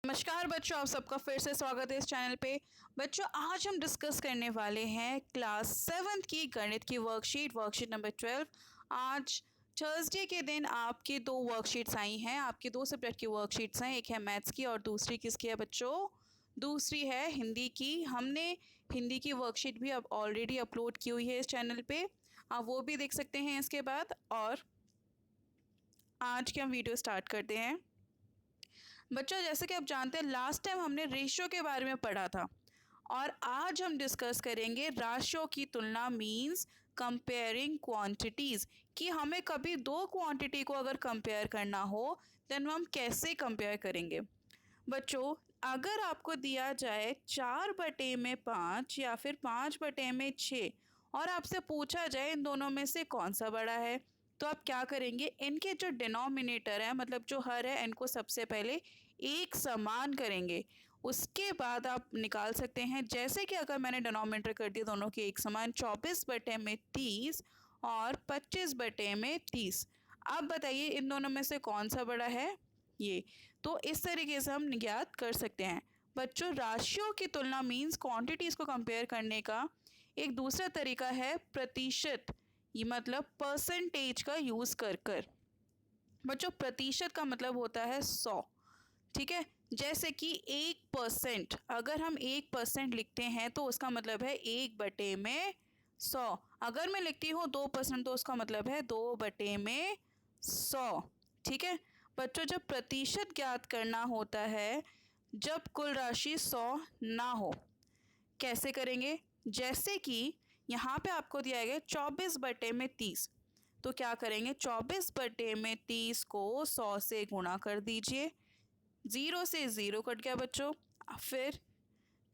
नमस्कार बच्चों, आप सबका फिर से स्वागत है इस चैनल पे। बच्चों, आज हम डिस्कस करने वाले हैं क्लास 7th की गणित की वर्कशीट नंबर 12। आज थर्सडे के दिन आपकी दो वर्कशीट्स आई हैं, आपकी दो सब्जेक्ट की वर्कशीट्स हैं। एक है मैथ्स की और दूसरी किसकी है बच्चों? दूसरी है हिंदी की। हमने हिंदी की वर्कशीट भी अब ऑलरेडी अपलोड की हुई है इस चैनल पे, आप वो भी देख सकते हैं इसके बाद। और आज की हम वीडियो स्टार्ट करते हैं। बच्चों, जैसे कि आप जानते हैं लास्ट टाइम हमने रेशियो के बारे में पढ़ा था और आज हम डिस्कस करेंगे राशियों की तुलना, मींस कंपेयरिंग क्वांटिटीज़, कि हमें कभी दो क्वांटिटी को अगर कंपेयर करना हो देन हम कैसे कंपेयर करेंगे। बच्चों, अगर आपको दिया जाए 4/5 या फिर 5/6 और आपसे पूछा जाए इन दोनों में से कौन सा बड़ा है, तो आप क्या करेंगे? इनके जो डिनोमिनेटर है, मतलब जो हर है, इनको सबसे पहले एक समान करेंगे। उसके बाद आप निकाल सकते हैं, जैसे कि अगर मैंने डिनोमिनेटर कर दिया दोनों के एक समान, 24/30 और 25/30। अब बताइए इन दोनों में से कौन सा बड़ा है? ये तो इस तरीके से हम ज्ञात कर सकते हैं। बच्चों, राशियों की तुलना मीन्स क्वांटिटीज़ को कंपेयर करने का एक दूसरा तरीका है प्रतिशत, ये मतलब परसेंटेज का यूज़ कर कर। बच्चों, प्रतिशत का मतलब होता है 100, ठीक है। जैसे कि 1%, अगर हम 1% लिखते हैं तो उसका मतलब है 1/100। अगर मैं लिखती हूँ 2% तो उसका मतलब है 2/100, ठीक है। बच्चों, जब प्रतिशत ज्ञात करना होता है जब कुल राशि 100 ना हो, कैसे करेंगे? जैसे कि यहाँ पे आपको दिया गया 24/30, तो क्या करेंगे? 24/30 को 100 से गुणा कर दीजिए। 0 से 0 कट गया बच्चों, फिर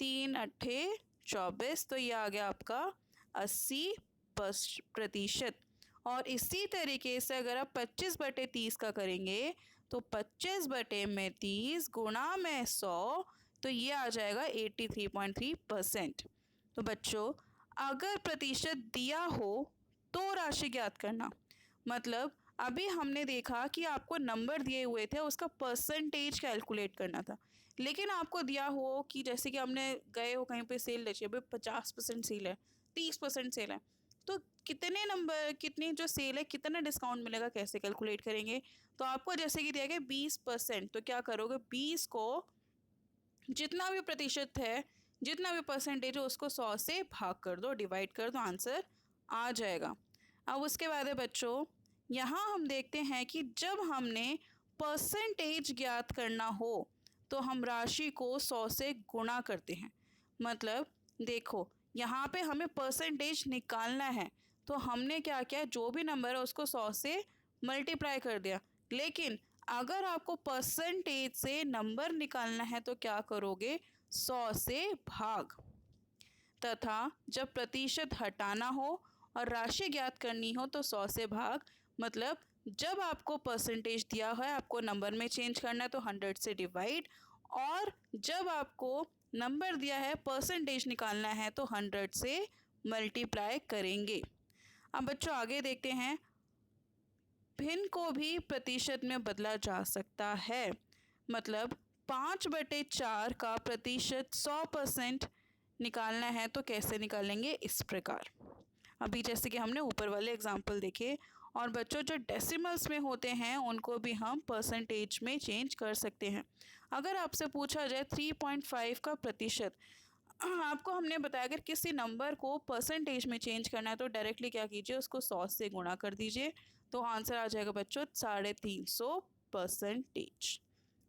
3 अट्ठे 24, तो ये आ गया आपका 80%। और इसी तरीके से अगर आप 25/30 का करेंगे तो 25/30 गुणा में 100, तो ये आ जाएगा 83.3%। तो बच्चों, अगर प्रतिशत दिया हो तो राशि ज्ञात करना, मतलब अभी हमने देखा कि आपको नंबर दिए हुए थे, उसका परसेंटेज कैलकुलेट करना था। लेकिन आपको दिया हो कि जैसे कि हमने गए हो कहीं पे सेल लेची, अभी 50% सेल है, 30% सेल है, तो कितने नंबर, कितनी जो सेल है, कितना डिस्काउंट मिलेगा, कैसे कैलकुलेट करेंगे? तो आपको जैसे कि दिया गया 20%, तो क्या करोगे? 20 को जितना भी प्रतिशत है, जितना भी परसेंटेज है, उसको 100 से भाग कर दो, डिवाइड कर दो, आंसर आ जाएगा। अब उसके बाद है बच्चों, यहाँ हम देखते हैं कि जब हमने परसेंटेज ज्ञात करना हो तो हम राशि को 100 से गुणा करते हैं। मतलब देखो, यहाँ पे हमें परसेंटेज निकालना है तो हमने क्या किया? जो भी नंबर है उसको 100 से मल्टीप्लाई कर दिया। लेकिन अगर आपको परसेंटेज से नंबर निकालना है तो क्या करोगे? 100 से भाग। तथा जब प्रतिशत हटाना हो और राशि ज्ञात करनी हो तो 100 से भाग, मतलब जब आपको परसेंटेज दिया है, आपको नंबर में चेंज करना है तो 100 से डिवाइड, और जब आपको नंबर दिया है, परसेंटेज निकालना है तो 100 से मल्टीप्लाई करेंगे। अब बच्चों आगे देखते हैं, भिन्न को भी प्रतिशत में बदला जा सकता है। मतलब 5/4 का प्रतिशत 100% निकालना है तो कैसे निकालेंगे? इस प्रकार। अभी जैसे कि हमने ऊपर वाले एग्जाम्पल देखे। और बच्चों, जो डेसिमल्स में होते हैं उनको भी हम परसेंटेज में चेंज कर सकते हैं। अगर आपसे पूछा जाए 3.5 का प्रतिशत, आपको हमने बताया अगर किसी नंबर को परसेंटेज में चेंज करना है तो डायरेक्टली क्या कीजिए? उसको 100 से गुणा कर दीजिए, तो आंसर आ जाएगा बच्चों 350%।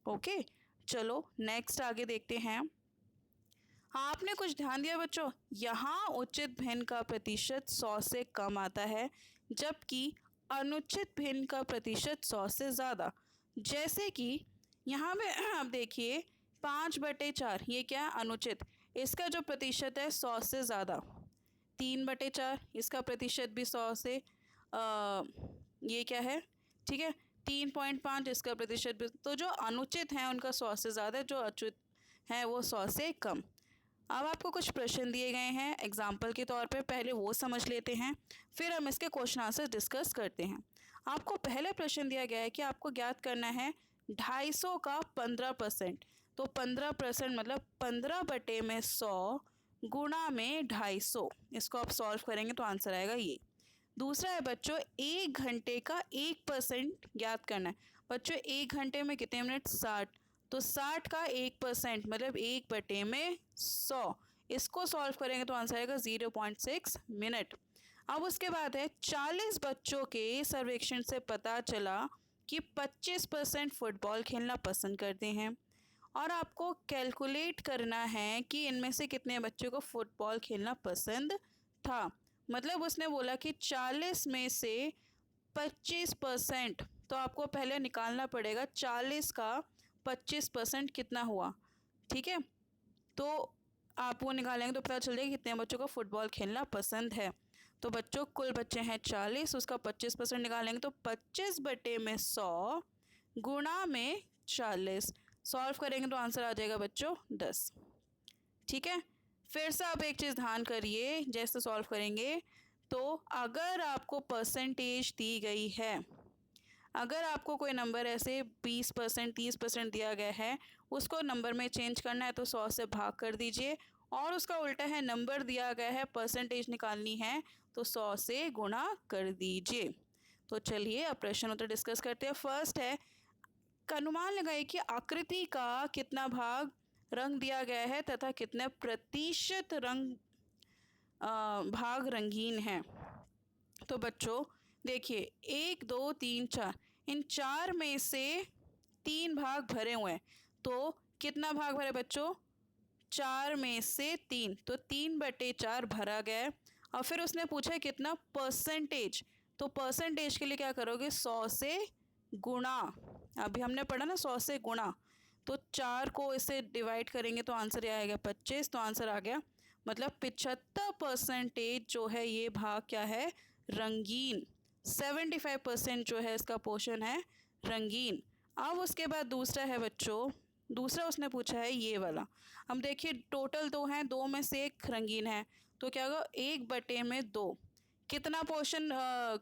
ओके, चलो नेक्स्ट आगे देखते हैं। हाँ, आपने कुछ ध्यान दिया बच्चों? यहाँ उचित भिन्न का प्रतिशत 100 से कम आता है, जबकि अनुचित भिन्न का प्रतिशत 100 से ज़्यादा। जैसे कि यहाँ पे आप देखिए 5/4, ये क्या है? अनुचित। इसका जो प्रतिशत है 100 से ज़्यादा। 3/4, इसका प्रतिशत भी 100 से ये क्या है? ठीक है, 3.5, इसका प्रतिशत भी। तो जो अनुचित हैं उनका 100 से ज़्यादा, जो अच्युत हैं वो 100 से कम। अब आपको कुछ प्रश्न दिए गए हैं एग्जाम्पल के तौर पे, पहले वो समझ लेते हैं, फिर हम इसके क्वेश्चन आंसर डिस्कस करते हैं। आपको पहला प्रश्न दिया गया है कि आपको ज्ञात करना है 250 का 15%। तो 15% मतलब 15/100 गुणा में 250। इसको आप सॉल्व करेंगे तो आंसर आएगा ये। दूसरा है बच्चों 1 घंटे का 1% ज्ञात करना है। बच्चों 1 घंटे में कितने मिनट? 60। तो 60 का 1% मतलब 1/100। इसको सॉल्व करेंगे तो आंसर आएगा 0.6 मिनट। अब उसके बाद है 40 बच्चों के सर्वेक्षण से पता चला कि 25% फुटबॉल खेलना पसंद करते हैं और आपको कैलकुलेट करना है कि इनमें से कितने बच्चों को फुटबॉल खेलना पसंद था। मतलब उसने बोला कि 40 में से 25%, तो आपको पहले निकालना पड़ेगा 40 का 25% कितना हुआ। ठीक है, तो आप वो निकालेंगे तो पता चल जाएगा कितने बच्चों को फुटबॉल खेलना पसंद है। तो बच्चों कुल बच्चे हैं 40, उसका 25% निकालेंगे तो 25/100 गुणा में 40। सॉल्व करेंगे तो आंसर आ जाएगा बच्चों 10। ठीक है, फिर से आप एक चीज़ ध्यान करिए, जैसे सॉल्व करेंगे तो अगर आपको परसेंटेज दी गई है, अगर आपको कोई नंबर ऐसे 20% 30% दिया गया है, उसको नंबर में चेंज करना है तो 100 से भाग कर दीजिए। और उसका उल्टा है, नंबर दिया गया है परसेंटेज निकालनी है तो 100 से गुणा कर दीजिए। तो चलिए अब प्रश्न उत्तर डिस्कस करते हैं। फर्स्ट है, अनुमान लगाइए कि आकृति का कितना भाग रंग दिया गया है तथा कितने प्रतिशत भाग रंगीन है। तो बच्चों देखिए 1 2 3 4, इन 4 में से 3 भाग भरे हुए हैं। तो कितना भाग भरे बच्चों? 4 में से 3, तो 3/4 भरा गया है। और फिर उसने पूछा कितना परसेंटेज, तो परसेंटेज के लिए क्या करोगे? 100 से गुणा। अभी हमने पढ़ा ना 100 से गुणा, तो 4 को इससे डिवाइड करेंगे तो आंसर आएगा 25। तो आंसर आ गया, मतलब 75% जो है ये भाग क्या है? रंगीन। 75% जो है इसका पोर्शन है रंगीन। अब उसके बाद दूसरा है बच्चों, दूसरा उसने पूछा है ये वाला। हम देखिए टोटल 2 हैं, 2 में से 1 रंगीन है, तो क्या होगा? 1/2। कितना पोर्शन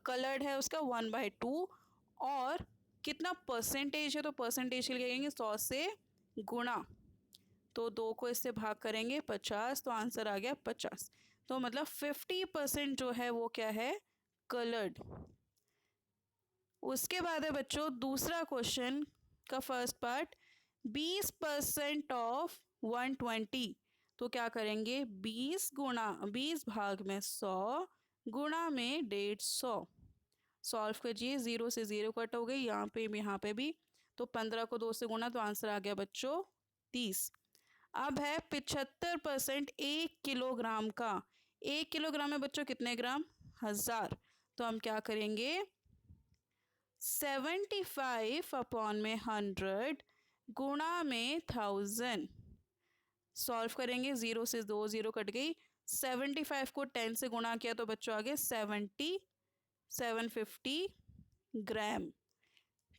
कलर्ड है उसका? 1/2। और कितना परसेंटेज है? तो परसेंटेज के लिए कहेंगे 100 से गुणा। तो 2 को इससे भाग करेंगे 50, तो आंसर आ गया 50। तो मतलब 50% जो है वो क्या है? कलर्ड। उसके बाद है बच्चों दूसरा क्वेश्चन का फर्स्ट पार्ट, 20% ऑफ 120। तो क्या करेंगे? 20 भाग में 100 गुणा में 150। सॉल्व कीजिए, 0 से 0 कट हो गई, यहाँ पे भी। तो 15 को 2 से गुणा तो आंसर आ गया बच्चों 30। अब है 75% 1 किलोग्राम का। 1 किलोग्राम में बच्चों कितने ग्राम? 1000। तो हम क्या करेंगे? 75/100 गुणा में 1000। सॉल्व करेंगे, 0 से 2 0 कट गई। 75 को 10 से गुणा किया तो बच्चों आगे 750 ग्राम।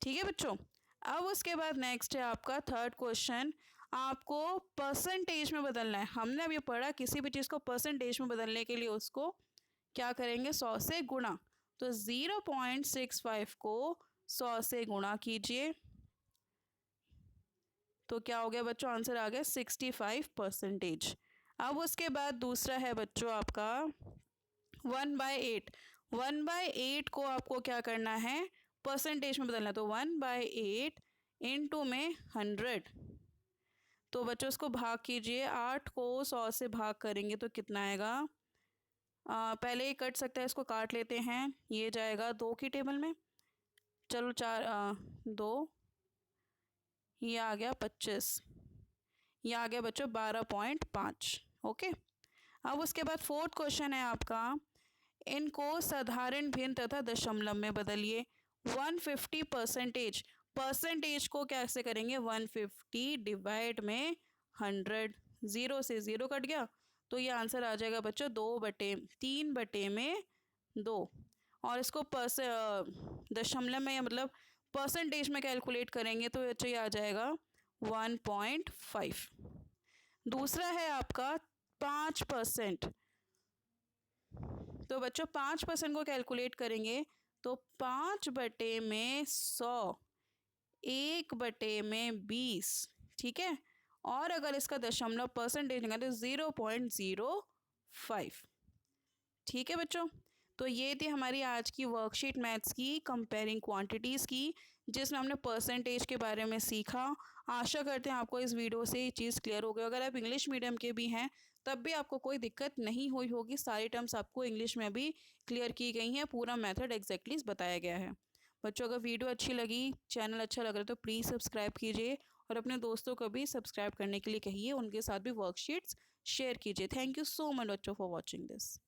ठीक है बच्चों। अब उसके बाद नेक्स्ट है आपका थर्ड क्वेश्चन, आपको परसेंटेज में बदलना है। हमने अभी पढ़ा किसी भी चीज़ को परसेंटेज में बदलने के लिए उसको क्या करेंगे? 100 से गुणा। तो 0.65 को 100 से गुणा कीजिए तो क्या हो गया बच्चों? आंसर आ गया 65%। अब उसके बाद दूसरा है बच्चों आपका 1/8। 1/8 को आपको क्या करना है? परसेंटेज में बदलना है। तो 1/8 इंटू में 100। तो बच्चों उसको भाग कीजिए, 8 को 100 से भाग करेंगे तो कितना आएगा? पहले ही कट सकता है, इसको काट लेते हैं। ये जाएगा 2 की टेबल में। चलो 2, ये आ गया 25, ये आ गया बच्चों 12.5। ओके। अब उसके बाद फोर्थ क्वेश्चन है आपका, इनको साधारण भिन्न तथा दशमलव में बदलिए। 150%, परसेंटेज को कैसे करेंगे? 150 डिवाइड में 100। 0 से 0 कट गया तो ये आंसर आ जाएगा बच्चों 3/2। और इसको दशमलव में मतलब परसेंटेज में कैलकुलेट करेंगे तो ये आ जाएगा 1.5। दूसरा है आपका 5%। तो बच्चों 5% को कैलकुलेट करेंगे तो 5/100, 1/20। ठीक है, और अगर इसका दशमलव परसेंटेज निकालें तो 0.05। ठीक है बच्चों, तो ये थी हमारी आज की वर्कशीट मैथ्स की कंपेयरिंग क्वांटिटीज़ की, जिसमें हमने परसेंटेज के बारे में सीखा। आशा करते हैं आपको इस वीडियो से ये चीज़ क्लियर हो गई। अगर आप इंग्लिश मीडियम के भी हैं तब भी आपको कोई दिक्कत नहीं हुई होगी, सारी टर्म्स आपको इंग्लिश में भी क्लियर की गई हैं, पूरा मेथड एग्जैक्टली बताया गया है। बच्चों अगर वीडियो अच्छी लगी, चैनल अच्छा लग रहा है तो प्लीज़ सब्सक्राइब कीजिए और अपने दोस्तों को भी सब्सक्राइब करने के लिए कहिए, उनके साथ भी वर्कशीट्स शेयर कीजिए। थैंक यू सो मच बच्चों फॉर वॉचिंग दिस।